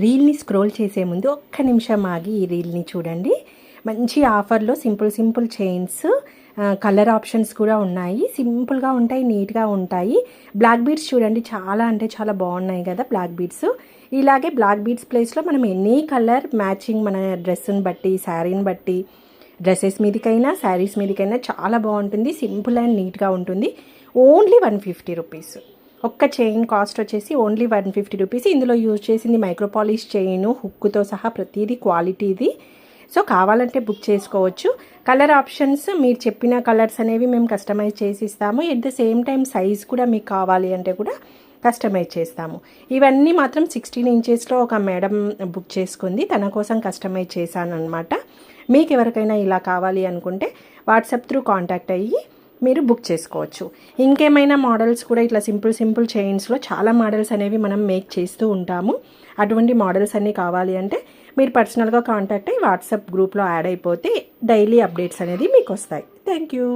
రీల్ని scroll చేసే ముందు ఒక్క నిమిషం ఆగి ఈ రీల్ని చూడండి. మంచి ఆఫర్లో సింపుల్ చైన్స్, కలర్ ఆప్షన్స్ కూడా ఉన్నాయి. సింపుల్గా ఉంటాయి, నీట్గా ఉంటాయి. బ్లాక్ బీడ్స్ చూడండి, చాలా అంటే చాలా బాగున్నాయి కదా బ్లాక్ బీడ్స్. ఇలాగే బ్లాక్ బీడ్స్ ప్లేస్లో మనం ఎనీ కలర్ మ్యాచింగ్ మన డ్రెస్సుని బట్టి, శారీని బట్టి, డ్రెస్సెస్ మీదకైనా శారీస్ మీదకైనా చాలా బాగుంటుంది. సింపుల్ అండ్ నీట్గా ఉంటుంది. Only 150 rupees. ఒక్క చైన్ కాస్ట్ వచ్చేసి ఓన్లీ 150 రూపీస్. ఇందులో యూజ్ చేసింది మైక్రోపాలిష్ చైను, హుక్కుతో సహా ప్రతిదీ క్వాలిటీది. సో కావాలంటే బుక్ చేసుకోవచ్చు. కలర్ ఆప్షన్స్ మీరు చెప్పిన కలర్స్ అనేవి మేము కస్టమైజ్ చేసి ఇస్తాము. At the same time size కూడా మీకు కావాలి అంటే కూడా కస్టమైజ్ చేస్తాము. ఇవన్నీ మాత్రం 16 ఇంచెస్లో ఒక మేడం బుక్ చేసుకుంది, తన కోసం కస్టమైజ్ చేశాను అనమాట. మీకు ఎవరికైనా ఇలా కావాలి అనుకుంటే వాట్సాప్ త్రూ కాంటాక్ట్ అయ్యి మీరు బుక్ చేసుకోవచ్చు. ఇంకేమైనా మోడల్స్ కూడా ఇట్లా సింపుల్ చైన్స్లో చాలా మోడల్స్ అనేవి మనం మేక్ చేస్తూ ఉంటాము. అటువంటి మోడల్స్ అన్నీ కావాలి అంటే మీరు పర్సనల్గా కాంటాక్ట్ అయ్యి వాట్సాప్ గ్రూప్లో యాడ్ అయిపోతే డైలీ అప్డేట్స్ అనేది మీకు వస్తాయి. Thank you.